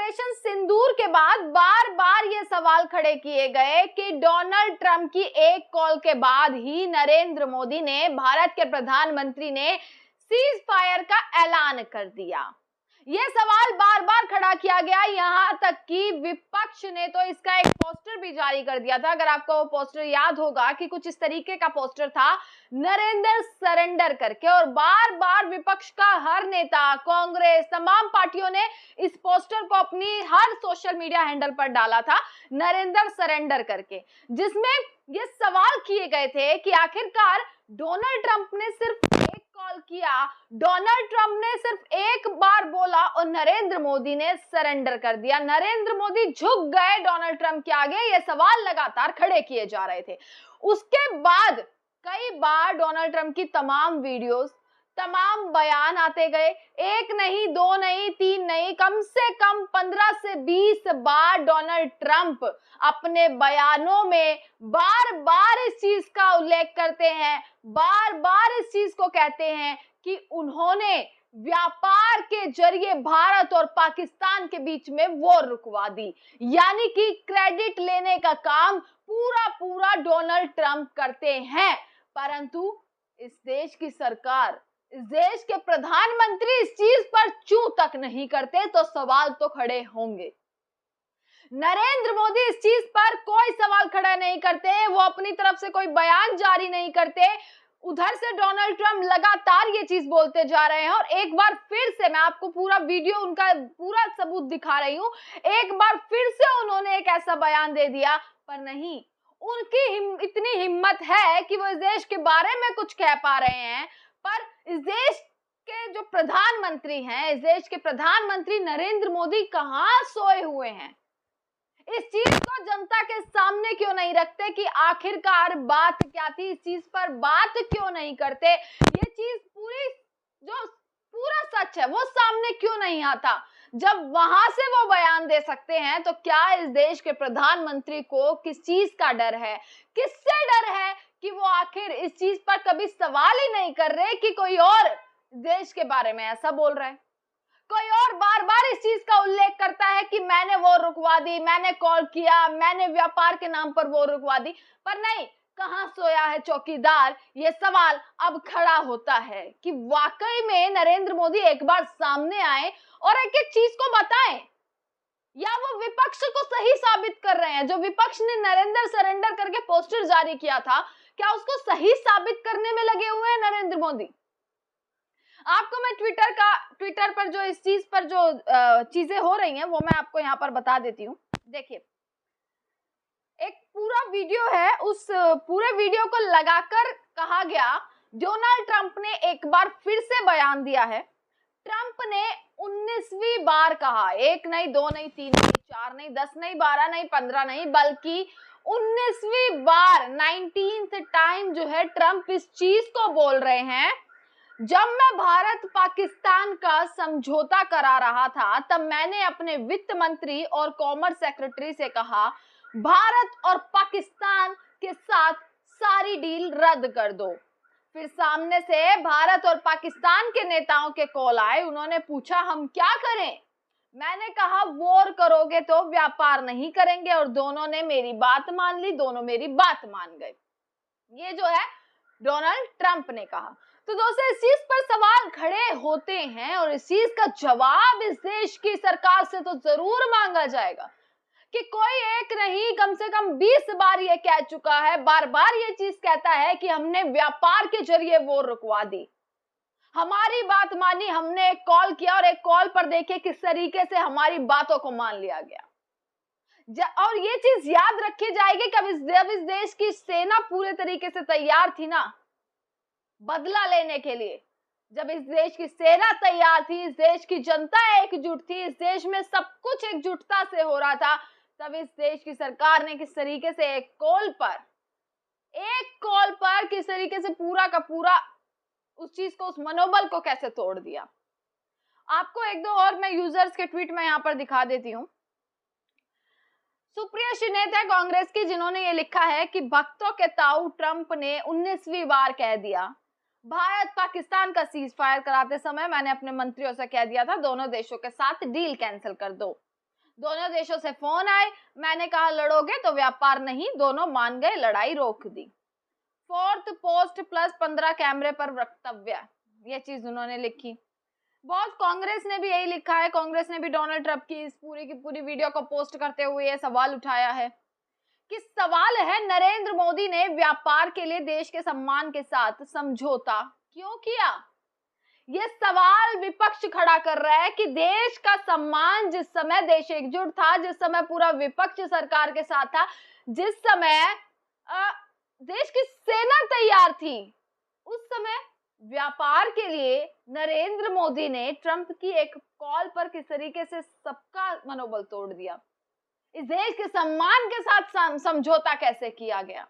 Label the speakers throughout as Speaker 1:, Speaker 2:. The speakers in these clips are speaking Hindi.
Speaker 1: ऑपरेशन सिंदूर के बाद बार बार ये सवाल खड़े किए गए कि डोनाल्ड ट्रंप की एक कॉल के बाद ही नरेंद्र मोदी ने, भारत के प्रधानमंत्री ने सीज फायर का ऐलान कर दिया। यह सवाल बार बार खड़ा किया गया, यहां तक कि विपक्ष ने तो इसका एक पोस्टर भी जारी कर दिया था। अगर आपको वो पोस्टर याद होगा कि कुछ इस तरीके का पोस्टर था, नरेंद्र सरेंडर करके, और बार बार विपक्ष का हर नेता, कांग्रेस, तमाम पार्टियों ने इस पोस्टर को अपनी हर सोशल मीडिया हैंडल पर डाला था, नरेंद्र सरेंडर करके, जिसमें ये सवाल किए गए थे कि आखिरकार डोनाल्ड ट्रंप ने सिर्फ एक कॉल किया, डोनाल्ड ट्रंप ने सिर्फ एक बार बोला और नरेंद्र मोदी ने सरेंडर कर दिया, नरेंद्र मोदी झुक गए डोनाल्ड ट्रंप के आगे। ये सवाल लगातार खड़े किए जा रहे थे। उसके बाद कई बार डोनाल्ड ट्रंप की तमाम वीडियोस, तमाम बयान आते गए, एक नहीं, दो नहीं, तीन नहीं, कम से कम 15 से 20 बार डोनाल्ड ट्रंप अपने बयानों में बार बार इस चीज का उल्लेख करते हैं, बार बार इस चीज को कहते हैं कि उन्होंने व्यापार के जरिए भारत और पाकिस्तान के बीच में वॉर रुकवा दी, यानी कि क्रेडिट लेने का काम पूरा पूरा डोनाल्ड ट्रंप करते हैं। परंतु इस देश की सरकार, इस देश के प्रधानमंत्री इस चीज पर चूं तक नहीं करते तो सवाल तो खड़े होंगे। नरेंद्र मोदी इस चीज पर कोई सवाल खड़ा नहीं करते, वो अपनी तरफ से कोई बयान जारी नहीं करते। उधर से डोनाल्ड ट्रंप लगातार ये चीज बोलते जा रहे हैं, और एक बार फिर से मैं आपको पूरा वीडियो, उनका पूरा सबूत दिखा रही हूं। एक बार फिर से उन्होंने एक ऐसा बयान दे दिया, पर नहीं, उनकी इतनी हिम्मत है कि वो इस देश के बारे में कुछ कह पा रहे हैं, पर इस देश के जो प्रधानमंत्री हैं, इस देश के प्रधानमंत्री नरेंद्र मोदी कहां सोए हुए हैं? इस चीज को जनता के सामने क्यों नहीं रखते कि आखिरकार बात क्या थी? इस चीज पर बात क्यों नहीं करते? ये चीज पूरी, जो पूरा सच है वो सामने क्यों नहीं आता? जब वहां से वो बयान दे सकते हैं तो क्या इस देश के प्रधानमंत्री को किस चीज का डर है? किससे डर है कि वो आखिर इस चीज पर कभी सवाल ही नहीं कर रहे कि कोई और देश के बारे में ऐसा बोल रहा है, कोई और बार बार इस चीज का उल्लेख करता है कि मैंने वो रुकवा दी, मैंने कॉल किया, मैंने व्यापार के नाम पर वो रुकवा दी। पर नहीं, कहां सोया है चौकीदार? ये सवाल अब खड़ा होता है कि वाकई में नरेंद्र मोदी एक बार सामने आए और एक एक चीज को बताएं, या वो विपक्ष को सही साबित कर रहे हैं। जो विपक्ष ने नरेंद्र सरेंडर करके पोस्टर जारी किया था, क्या उसको सही साबित करने में लगे हुए हैं नरेंद्र मोदी? आपको मैं ट्विटर पर जो इस चीज पर जो चीजें हो रही हैं वो मैं आपको यहाँ पर बता देती हूँ। देखिए, एक पूरा वीडियो है, उस पूरे वीडियो को लगाकर कहा गया, डोनाल्ड ट्रंप ने एक बार फिर से बयान दिया है। ट्रंप ने 19वीं बार कहा, एक नहीं, दो नहीं, तीन नहीं, चार नहीं, 10 नहीं, 12 नहीं, 15 नहीं, बल्कि 19वीं बार, 19th टाइम जो है ट्रंप इस चीज को बोल रहे हैं। जब मैं भारत पाकिस्तान का समझौता करा रहा था, तब मैंने अपने वित्त मंत्री और कॉमर्स सेक्रेटरी से कहा, भारत और पाकिस्तान के साथ सारी डील रद्द कर दो। फिर सामने से भारत और पाकिस्तान के नेताओं के कॉल आए, उन्होंने पूछा हम क्या करें? मैंने कहा वॉर करोगे तो व्यापार नहीं करेंगे, और दोनों ने मेरी बात मान ली, दोनों मेरी बात मान गए। ये जो है डोनाल्ड ट्रंप ने कहा। तो दोस्तों, इस चीज पर सवाल खड़े होते हैं और इस चीज का जवाब इस देश की सरकार से तो जरूर मांगा जाएगा कि कोई एक नहीं, कम से कम 20 बार ये कह चुका है, बार बार ये चीज कहता है कि हमने व्यापार के जरिए वो रुकवा दी, हमारी बात मानी, हमने एक कॉल किया और एक कॉल पर देखिए किस तरीके से हमारी बातों को मान लिया गया। और ये चीज याद रखी जाएगी कि जब इस देश की सेना पूरे तरीके से तैयार थी ना बदला लेने के लिए, जब इस देश की सेना तैयार थी, इस देश की जनता एकजुट थी, इस देश में सब कुछ एकजुटता से हो रहा था, तब इस देश की सरकार ने किस तरीके से एक कॉल पर किस तरीके से पूरा का पूरा उस चीज को, उस मनोबल को कैसे तोड़ दिया। आपको एक दो और मैं यूजर्स के ट्वीट में यहां पर दिखा देती हूं। सुप्रिया शिनेत है कांग्रेस की, जिन्होंने ये लिखा है कि भक्तों के ताऊ ट्रंप ने 19वीं बार कह दिया, भारत पाकिस्तान का सीज फायर कराते समय मैंने अपने मंत्रियों से कह दिया था दोनों देशों के साथ डील कैंसिल कर दो। दोनों देशों से फोन आए, मैंने कहा लड़ोगे तो व्यापार नहीं, दोनों मान गए, लड़ाई रोक दी। फोर्थ पोस्ट प्लस 15 कैमरे पर वक्तव्य, ये चीज उन्होंने लिखी। बहुत कांग्रेस ने भी यही लिखा है। कांग्रेस ने भी डोनाल्ड ट्रंप की इस पूरी की पूरी वीडियो को पोस्ट करते हुए ये सवाल उठाया है कि सवाल है नरेंद्र मोदी ने व्यापार के लिए देश के सम्मान के साथ समझौता क्यों किया। ये सवाल विपक्ष खड़ा कर रहा है कि देश का सम्मान, जिस समय देश एकजुट था, जिस समय पूरा विपक्ष सरकार के साथ था, जिस समय देश की सेना तैयार थी, उस समय व्यापार के लिए नरेंद्र मोदी ने ट्रंप की एक कॉल पर किस तरीके से सबका मनोबल तोड़ दिया। इस देश के सम्मान के साथ समझौता कैसे किया गया।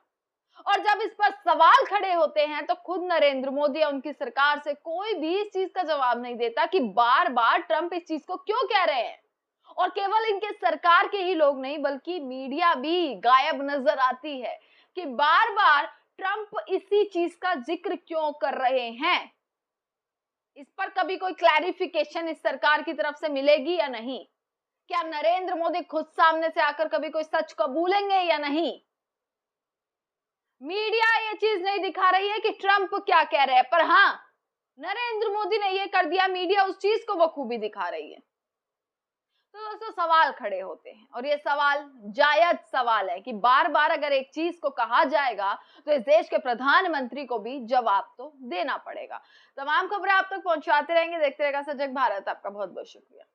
Speaker 1: और जब इस पर सवाल खड़े होते हैं तो खुद नरेंद्र मोदी या उनकी सरकार से कोई भी इस चीज का जवाब नहीं देता कि बार बार ट्रंप इस चीज को क्यों कह रहे हैं। और केवल इनके सरकार के ही लोग नहीं बल्कि मीडिया भी गायब नजर आती है कि बार बार ट्रंप इसी चीज का जिक्र क्यों कर रहे हैं। इस पर कभी कोई क्लैरिफिकेशन इस सरकार की तरफ से मिलेगी या नहीं। क्या नरेंद्र मोदी खुद सामने से आकर कभी कोई सच कबूलेंगे या नहीं। मीडिया ये चीज नहीं दिखा रही है कि ट्रंप क्या कह रहे हैं, पर हां नरेंद्र मोदी ने ये कर दिया, मीडिया उस चीज को बखूबी दिखा रही है। तो दोस्तों सवाल खड़े होते हैं और ये सवाल जायज सवाल है कि बार बार अगर एक चीज को कहा जाएगा तो इस देश के प्रधानमंत्री को भी जवाब तो देना पड़ेगा। तमाम खबरें आप तक पहुंचाते रहेंगे, देखते रहेगा सजग भारत। आपका बहुत बहुत शुक्रिया।